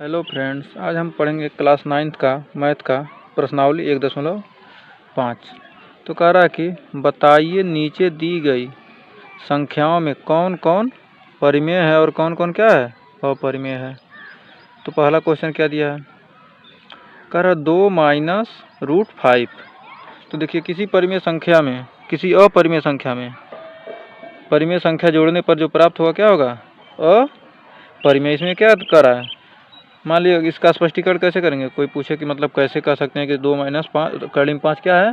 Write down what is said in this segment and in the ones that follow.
Hello friends, आज हम पढ़ेंगे क्लास 9th का मैथ का प्रश्नावली 1.5। तो कह रहा है कि बताइए नीचे दी गई संख्याओं में कौन कौन परिमेय है और कौन कौन क्या है अपरिमेय है। तो पहला क्वेश्चन क्या दिया है, कह रहा 2 माइनस रूट 5। तो देखिए किसी परिमेय संख्या में किसी अपरिमेय संख्या में परिमेय संख्या जोड़ने पर जो प्राप्त होगा क्या होगा अपरिमेय। इसमें क्या कर रहा है, मान लीजिए इसका स्पष्टीकरण कैसे करेंगे, कोई पूछे कि मतलब कैसे कर सकते हैं कि 2 माइनस 5 कड़ी में 5 क्या है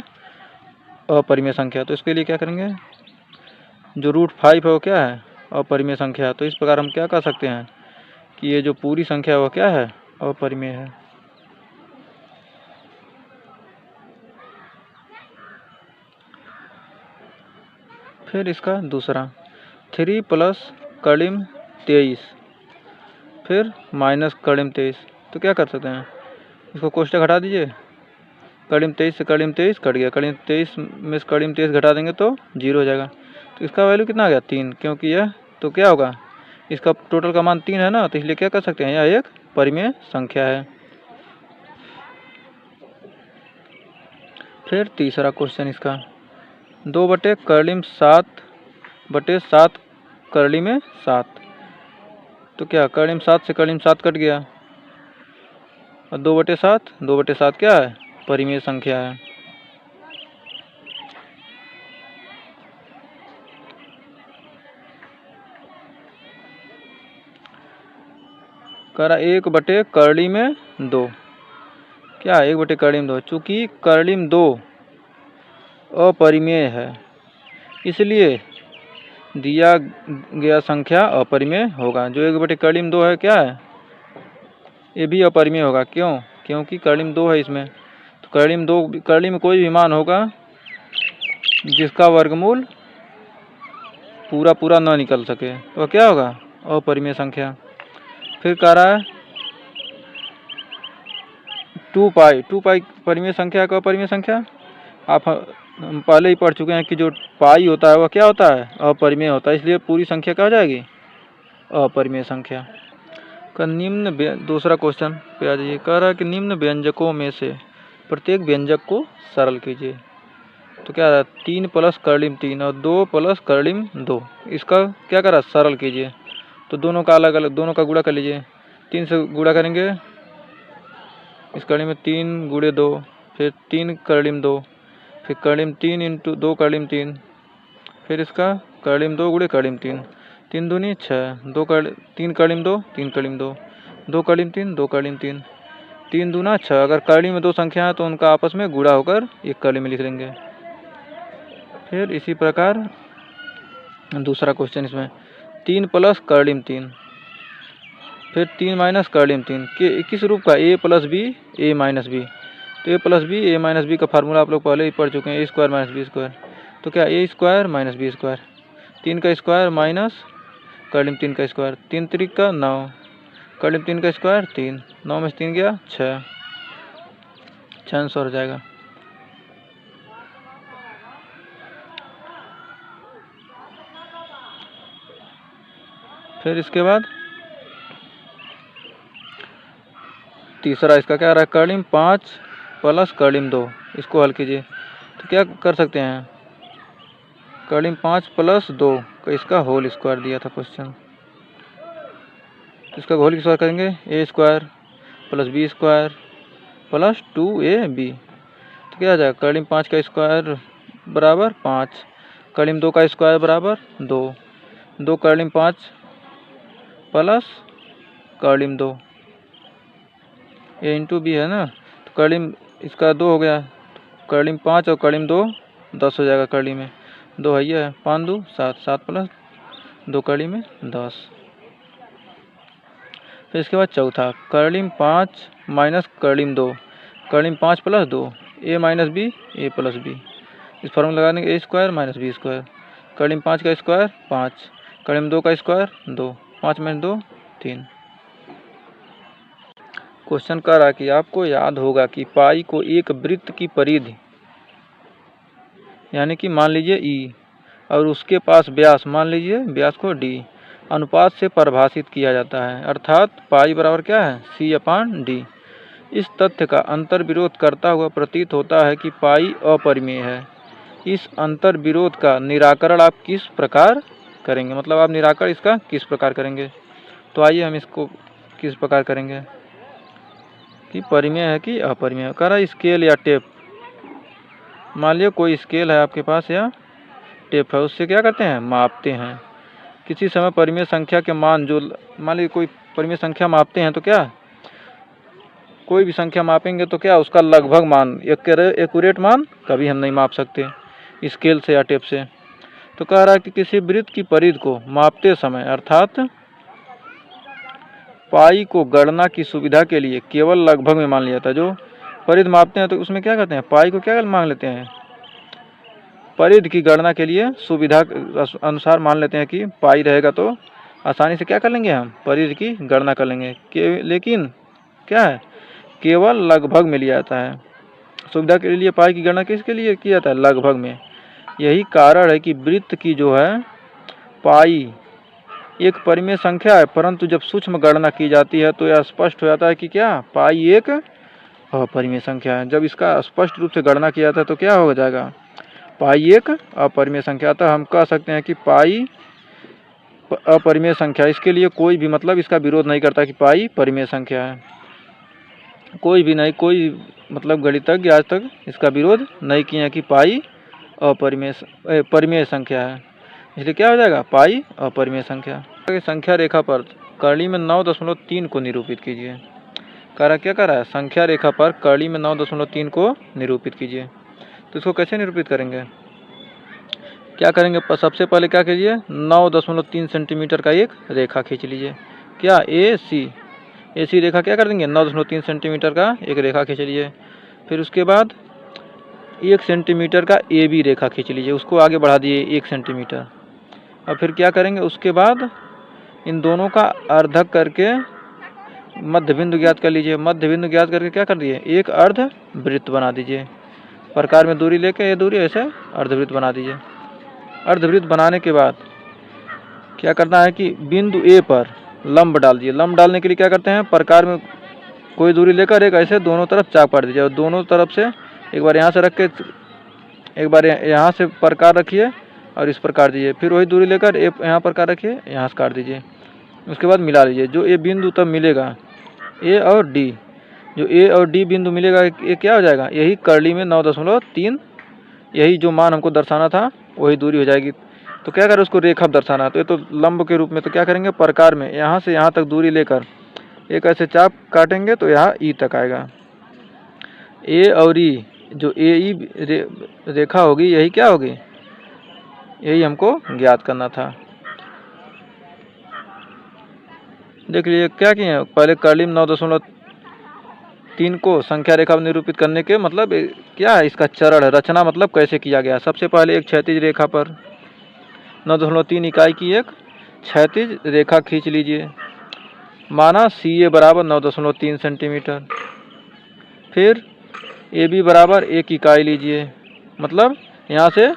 अपरिमेय संख्या। तो इसके लिए क्या करेंगे, जो रूट 5 है वो क्या है अपरिमेय संख्या। तो इस प्रकार हम क्या कर सकते हैं कि ये जो पूरी संख्या है वो क्या है अपरिमेय है। फिर इसका दूसरा 3 प्लस कड़िम 23 फिर माइनस कड़िम 23। तो क्या कर सकते हैं, इसको कोष्टक हटा दीजिए, कड़िम 23 से कड़िम 23 कट गया, कड़िम 23 में से कड़िम 23 घटा देंगे तो 0 हो जाएगा। तो इसका वैल्यू कितना आ गया 3, क्योंकि यह तो क्या होगा इसका टोटल का मान 3 है ना, तो इसलिए क्या कर सकते हैं यह एक परिमेय संख्या है। फिर तीसरा क्वेश्चन इसका 2 बटे कड़िम 7 बटे 7 कड़ी में 7। तो क्या कड़िम 7 से कड़िम 7 कट गया और 2 बटे 7 क्या है परिमेय संख्या है। करा 1 बटे कड़ी में 2 क्या है 1 बटे कड़ी में 2। चूंकि कड़ी में 2 अपरिमेय है इसलिए दिया गया संख्या अपरिमेय होगा। जो 1 बटे कड़ी में 2 है क्या है ये भी अपरिमेय होगा। क्यों, क्योंकि कड़ी में 2 है इसमें। तो कड़ी में कोई भी मान होगा जिसका वर्गमूल पूरा पूरा ना निकल सके तो क्या होगा अपरिमेय संख्या। फिर कह रहा है 2 पाई परिमेय संख्या का अपरिमेय संख्या। आप हम पहले ही पढ़ चुके हैं कि जो पाई होता है वह क्या होता है अपरिमेय होता है, इसलिए पूरी संख्या क्या हो जाएगी अपरिमेय संख्या। का निम्न दूसरा क्वेश्चन पे आ जाइए, कह रहा है कि निम्न व्यंजकों में से प्रत्येक व्यंजक को सरल कीजिए। तो क्या है 3 प्लस कड़िम 3 और 2 प्लस कड़िम 2, इसका क्या करा सरल कीजिए। तो दोनों का अलग अलग दोनों का गुणा कर लीजिए, 3 से गुणा करेंगे इस कड़ी में 3 गुणे 2 फिर 3 कड़िम 2 फिर कड़िम 3 इंटू 2 कड़िम 3 फिर इसका कड़िम 2 गुणे कड़िम 3, 3 दूनी 6 3 कड़िम 2 3 कड़िम 2 2 कड़िम 3 2 कड़िम 3 3 दूना 6। अगर कड़ी में 2 संख्या है तो उनका आपस में गुणा होकर एक कड़ी में लिख देंगे। फिर इसी प्रकार दूसरा क्वेश्चन इसमें 3 प्लस कड़िम 3 फिर 3 माइनस कड़िम 3 के किस रूप का a plus B A minus B. तो a plus B A minus B का फार्मूला आप लोग पहले ही पढ़ चुके हैं, A square minus B square. तो क्या A square minus B square, 3 का स्क्वायर माइनस कड़िम 3 का स्क्वायर, 3 3 का 9 कड़िम 3 का स्क्वायर 3, 9 में से 3 गया 6, 6 हो जाएगा। फिर इसके बाद तीसरा इसका क्या रहा है कड़िम 5 प्लस कड़िम 2, इसको हल कीजिए। तो क्या कर सकते हैं कड़िम 5 प्लस 2 का इसका होल स्क्वायर दिया था क्वेश्चन। तो इसका होल स्क्वायर करेंगे A square plus B square plus 2ab। तो क्या आ जाएगा कड़िम 5 का स्क्वायर बराबर 5, कड़िम 2 का स्क्वायर बराबर 2, 2 कड़िम 5 प्लस कड़िम 2 ए इंटू बी है ना। तो कड़िम इसका 2 हो गया, कड़िम 5 और कड़िम 2 10 हो जाएगा। कड़ी में 2 है ये 5 2 7, 7 प्लस 2 कड़ी में 10। फिर इसके बाद चौथा कड़िम 5 minus कड़िम 2, कड़िम 5 plus 2 A minus B A plus B. इस फॉर्मूला लगाने के ए स्क्वायर माइनस बी स्क्वायर, कड़िम 5 का स्क्वायर 5, कड़िम 2 का स्क्वायर 2, 5 माइनस 2 3। क्वेश्चन कर रहा कि आपको याद होगा कि पाई को एक वृत्त की परिधि यानी कि मान लीजिए ई और उसके पास व्यास मान लीजिए व्यास को डी, अनुपात से परिभाषित किया जाता है, अर्थात पाई बराबर क्या है, C/D। इस तथ्य का अंतर्विरोध करता हुआ प्रतीत होता है कि पाई अपरिमेय है। इस अंतर्विरोध का निराकरण आप किस प्रकार करेंगे, मतलब आप निराकरण इसका किस प्रकार करेंगे। तो आइए हम इसको किस प्रकार करेंगे कि परिमेय है कि अपरिमेय। कह रहा है स्केल या टेप, मान लिया कोई स्केल है आपके पास या टेप है, उससे क्या करते हैं, मापते हैं किसी समय परिमेय संख्या के मान। जो मान लीजिए कोई परिमेय संख्या मापते हैं तो क्या, कोई भी संख्या मापेंगे तो क्या उसका लगभग मान, एक्यूरेट मान कभी हम नहीं माप सकते स्केल से या टेप से। तो कह रहा है कि किसी वृत्त की परिधि को मापते समय अर्थात पाई को गणना की सुविधा के लिए केवल लगभग में मान लिया जाता है। जो परिधि मापते हैं तो उसमें क्या करते हैं, पाई को क्या मान लेते हैं, परिधि की गणना के लिए सुविधा अनुसार मान लेते हैं कि पाई रहेगा तो आसानी से क्या कर लेंगे, हम परिधि की गणना कर लेंगे। लेकिन क्या है, केवल लगभग में लिया जाता है। सुविधा के लिए पाई की गणना किसके लिए किया जाता है, लगभग में। यही कारण है कि वृत्त की जो है पाई एक परिमेय संख्या है, परंतु जब सूक्ष्म गणना की जाती है तो यह स्पष्ट हो जाता है कि क्या पाई एक अपरिमेय संख्या है। जब इसका स्पष्ट रूप से गणना किया जाता है तो क्या हो जाएगा, पाई एक अपरिमेय संख्या। अतः हम कह सकते हैं कि पाई अपरिमेय संख्या। इसके लिए कोई भी मतलब इसका विरोध नहीं करता कि पाई परिमेय संख्या है, कोई भी नहीं, कोई मतलब गणितज्ञ आज तक इसका विरोध नहीं किए हैं कि पाई परिमेय संख्या है। इसलिए क्या हो जाएगा, पाई अपरिमेय संख्या। संख्या रेखा पर कर्ली में 9.3 को निरूपित कीजिए। क्या कर रहा है, संख्या रेखा पर कर्ली में 9.3 को निरूपित कीजिए। तो इसको कैसे निरूपित करेंगे, क्या करेंगे, सबसे पहले क्या कीजिए, 9.3 सेंटीमीटर का एक रेखा खींच लीजिए। क्या AC रेखा क्या कर देंगे, 9.3 सेंटीमीटर का एक रेखा खींच लीजिए। फिर उसके बाद 1 सेंटीमीटर का AB रेखा खींच लीजिए, उसको आगे बढ़ा दिए 1 सेंटीमीटर। और फिर क्या करेंगे, उसके बाद इन दोनों का अर्धक करके मध्य बिंदु ज्ञात कर लीजिए। मध्य बिंदु ज्ञात करके क्या कर दिए, एक अर्ध वृत्त बना दीजिए। प्रकार में दूरी लेके ये दूरी ऐसे अर्धवृत्त बना दीजिए। अर्धवृत्त बनाने के बाद क्या करना है कि बिंदु A पर लंब डाल दीजिए। लंब डालने के लिए क्या करते हैं, प्रकार में कोई दूरी लेकर एक ऐसे दोनों तरफ चाक पाट दीजिए और दोनों तरफ से एक बार यहाँ से रख के एक बार यहाँ से प्रकार रखिए और इस पर काट दीजिए। फिर वही दूरी लेकर यहाँ पर काट रखिए, यहाँ से काट दीजिए। उसके बाद मिला लीजिए। जो ये बिंदु तब मिलेगा A और D, जो A और D बिंदु मिलेगा ये क्या हो जाएगा, यही कर्ली में 9.3, यही जो मान हमको दर्शाना था वही दूरी हो जाएगी। तो क्या करें, उसको रेखा दर्शाना है तो ये तो लंब के रूप में, तो क्या करेंगे, प्रकार में यहाँ से यहाँ तक दूरी लेकर एक ऐसे चाप काटेंगे तो यहाँ E तक आएगा। A और E, जो AE रेखा होगी यही क्या होगी, यही हमको ज्ञात करना था। देख लीजिए क्या किए, पहले कर्ली में 9.3 को संख्या रेखा में निरूपित करने के मतलब क्या है, इसका चरण रचना मतलब कैसे किया गया। सबसे पहले एक क्षैतिज रेखा पर 9.3 इकाई की एक क्षैतिज रेखा खींच लीजिए, माना CA बराबर 9.3 सेंटीमीटर। फिर AB बराबर 1 इकाई लीजिए, मतलब यहाँ से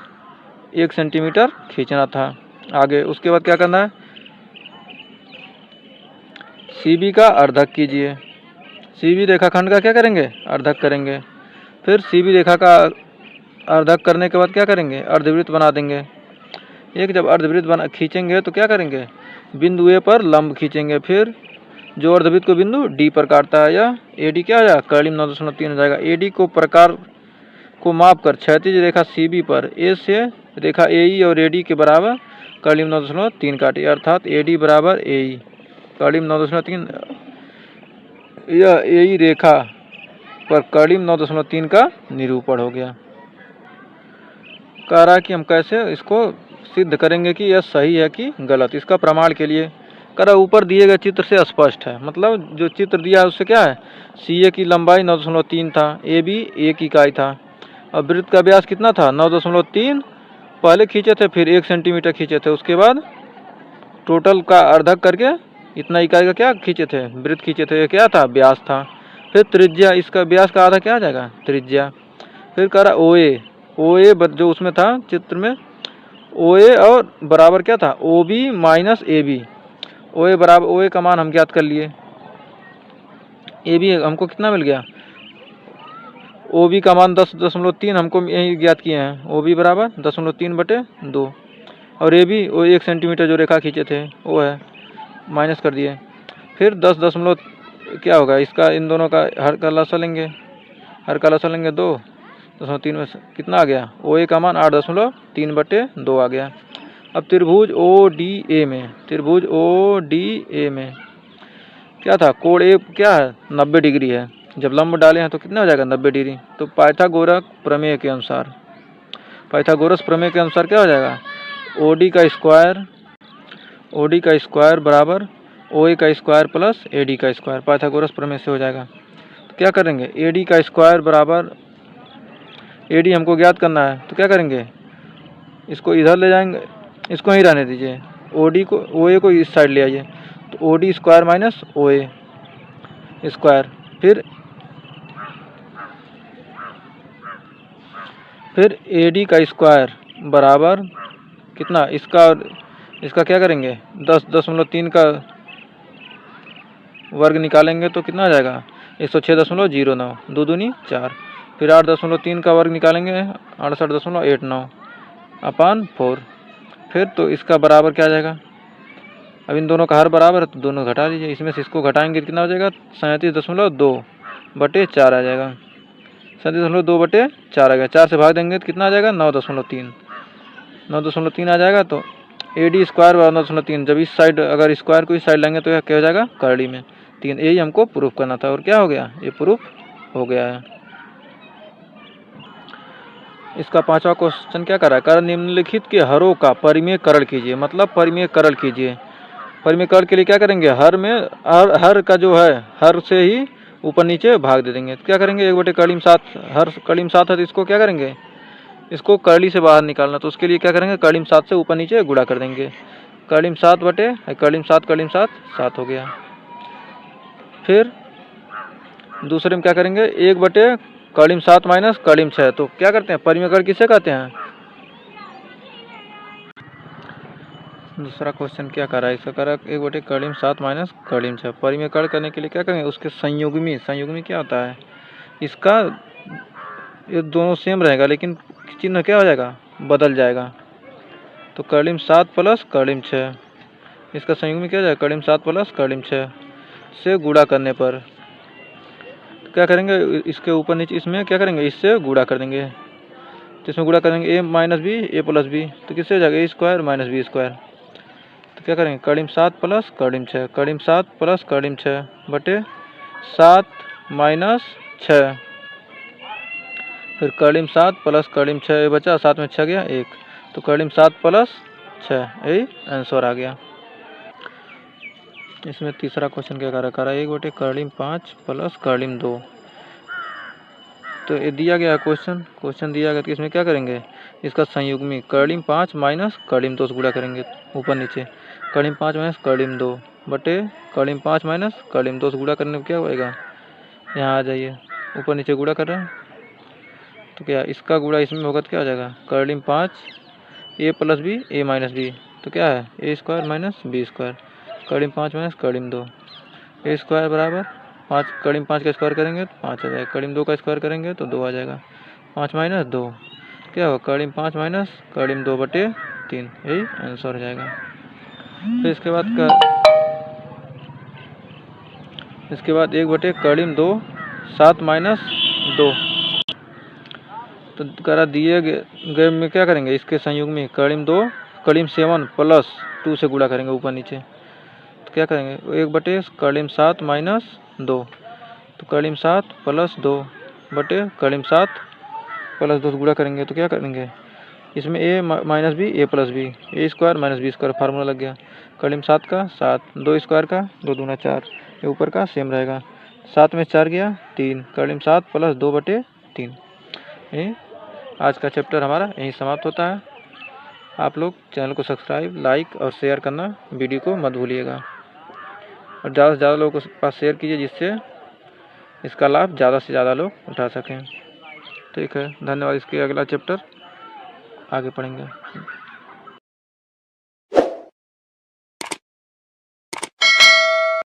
1 सेंटीमीटर खींचना था आगे। उसके बाद क्या करना है, CB का अर्धक कीजिए। CB रेखाखंड का क्या करेंगे, अर्धक करेंगे। फिर CB रेखा का अर्धक करने के बाद क्या करेंगे, अर्धवृत्त बना देंगे। एक जब अर्धवृत्त खींचेंगे तो क्या करेंगे, बिंदु A पर लंब खींचेंगे। फिर जो अर्धवृत्त को बिंदु D पर काटता है, या AD क्या हो जाएगा, कर्ली में 9.3 हो जाएगा। AD को प्रकार को माप कर क्षैतिज रेखा CB पर A से रेखा AE और AD के बराबर कर्ली में 9.3 काटिए, अर्थात AD बराबर AE, कर्ली में 9.3। यह AE रेखा पर कर्ली में 9.3 का निरूपण हो गया। कह रहा है कि हम कैसे इसको सिद्ध करेंगे कि यह सही है कि गलत। इसका प्रमाण के लिए कह रहा ऊपर दिए गए चित्र से स्पष्ट है, मतलब जो चित्र दिया है उससे क्या है, CA की लंबाई 9.3 था, AB 1 इकाई था और वृत्त का व्यास कितना था, 9.3 पहले खींचे थे, फिर 1 सेंटीमीटर खींचे थे। उसके बाद टोटल का अर्धक करके इतना इकाई का क्या खींचे थे, वृत्त खींचे थे, क्या था, व्यास था। फिर त्रिज्या, इसका व्यास का आधा क्या आ जाएगा, त्रिज्या। फिर कह रहा OA जो उसमें था चित्र में, OA और बराबर क्या था, OB माइनस AB, ओ ए बराबर, ओ ए का मान हम ज्ञात कर लिए, ए बी हमको कितना मिल गया, ओ बी का मान 10.3 हमको यही ज्ञात किए हैं, ओ बी बराबर 10.3/2, और ए बी वो 1 सेंटीमीटर जो रेखा खींचे थे वो है, माइनस कर दिए। फिर 10 दशमलव क्या होगा, इसका इन दोनों का हर का लसा लेंगे, हर का लसा लेंगे 2.3 में कितना आ गया, ओ ए का मान 8.3/2 आ गया। अब त्रिभुज ओ डी ए में, त्रिभुज ओ डी ए में क्या था, कोण ए क्या है 90 डिग्री है, जब लंब डाले हैं तो कितना हो जाएगा 90 डिग्री। तो पाइथागोरस प्रमेय के अनुसार, पाइथागोरस प्रमेय के अनुसार क्या हो जाएगा, ओ डी का स्क्वायर बराबर ओ ए का स्क्वायर प्लस ए डी का स्क्वायर, पाइथागोरस प्रमेय से हो जाएगा। तो क्या करेंगे, ए डी का स्क्वायर बराबर, ए डी हमको ज्ञात करना है तो क्या करेंगे, इसको इधर ले जाएंगे, इसको ही रहने दीजिए, ओ डी को, ओ ए को इस साइड ले आइए, तो O D square minus O ए स्क्वायर, फिर ए डी का स्क्वायर बराबर कितना, इसका क्या करेंगे, 10.3 का वर्ग निकालेंगे तो कितना आ जाएगा 106.09, 2 दूनी 4, फिर 8.3 का वर्ग निकालेंगे 68.89/4, फिर तो इसका बराबर क्या आ जाएगा, अब इन दोनों का हर बराबर है तो दोनों घटा लीजिए, इसमें से इसको घटाएंगे कितना हो जाएगा 37.2/4 आ जाएगा, 37.2/4 आ गया, 4 से भाग देंगे तो कितना आ जाएगा 9.3 आ जाएगा। तो ए डी स्क्वायर बराबर 9.3, जब इस साइड अगर स्क्वायर को इस साइड लेंगे तो यह क्या हो जाएगा करड़ी में 3, यही हमको प्रूफ करना था और क्या हो गया, ये प्रूफ हो गया है। इसका 5वां क्वेश्चन क्या कर रहा है, कर निम्नलिखित के हरों का परिमेयकरण कीजिए, मतलब परिमेयकरण कीजिए। परिमेयकरण के लिए क्या करेंगे, हर का जो है हर से ही ऊपर नीचे भाग दे देंगे, तो क्या करेंगे 1/7, हर कड़ीम 7 है तो इसको क्या करेंगे, इसको करली से बाहर निकालना, तो उसके लिए क्या करेंगे कड़ीम 7 से ऊपर नीचे गुणा कर देंगे, कड़ीम 7 7 हो गया। फिर दूसरे में क्या करेंगे 1/7 माइनस कड़ीम 6, तो क्या करते हैं परिमेयकरण किसे कहते हैं। दूसरा क्वेश्चन क्या कर रहा है, इसका कर रहा है 1/7 माइनस कड़ीम 6, परिमेयकरण करने के लिए क्या करेंगे, उसके संयुग्मी क्या होता है, इसका ये दोनों सेम रहेगा लेकिन चिन्ह क्या हो जाएगा बदल जाएगा, तो कड़ीम 7 प्लस कड़ीम 6, इसका संयुग्मी क्या हो जाएगा कड़ीम 7 प्लस कड़ीम 6 से गुणा करने पर क्या करेंगे, इसके ऊपर नीचे इसमें क्या करेंगे इससे गुणा कर देंगे, तो इसमें गुणा करेंगे a minus B A plus B, तो किससे हो जाएगा A square minus B square, तो क्या करेंगे कड़ीम 7 प्लस कड़ीम 6, कड़ीम 7 प्लस कड़ीम 6/7 माइनस 6, फिर कड़ीम 7 प्लस कड़ीम 6 बचा, 7 में 6 गया 1, तो कड़ीम 7 प्लस 6 यही आंसर आ गया। इसमें तीसरा क्वेश्चन क्या करा 1/5 प्लस कड़ीम 2, तो ये दिया गया क्वेश्चन दिया गया, तो इसमें क्या करेंगे इसका संयुग्मी कड़ीम 5 माइनस कड़ीम 2 से गुणा करेंगे, ऊपर नीचे कड़ीम 5 माइनस कड़ीम 2 बटे कड़ीम 5 माइनस कड़ीम 2 से गुणा करने में क्या होएगा, यहाँ आ जाइए ऊपर नीचे गुणा कर रहे हैं, तो क्या इसका गुणा इसमें होगा तो क्या हो जाएगा कड़ीम 5 A plus B A minus B, तो क्या है A square minus B square, कड़ीम 5 माइनस कड़ीम 2, ए स्क्वायर बराबर 5, कड़ीम 5 का स्क्वायर करेंगे तो 5 आ जाएगा, कड़ीम 2 का स्क्वायर करेंगे तो 2 आ जाएगा, 5 माइनस 2 क्या होगा कड़ीम 5 माइनस कड़ीम 2/3, यही आंसर हो जाएगा। फिर इसके बाद 1/कड़ीम 2 7 माइनस 2, तो करा दिए गए में क्या करेंगे इसके संयुग में कड़ीम 7 प्लस 2 से गुणा करेंगे ऊपर नीचे, तो क्या करेंगे 1/कड़ीम 7 माइनस 2, तो कड़ीम 7 प्लस 2 बटे कड़ीम 7 प्लस 2 से गुणा करेंगे, तो क्या करेंगे इसमें A minus B A plus B, A square minus B square formula लग गया, कड़ीम 7 का 7, 2 स्क्वायर का 2 दूना 4, ये ऊपर का सेम रहेगा, 7 में 4 गया 3, कड़ीम 7 प्लस 2/3। यही आज का चैप्टर हमारा यहीं समाप्त होता है। आप लोग चैनल को सब्सक्राइब, लाइक और शेयर करना वीडियो को मत भूलिएगा, और ज़्यादा से ज़्यादा लोगों के पास शेयर कीजिए जिससे इसका लाभ ज़्यादा से ज़्यादा लोग उठा सकें। ठीक है, धन्यवाद। इसके अगला चैप्टर आगे पढ़ेंगे।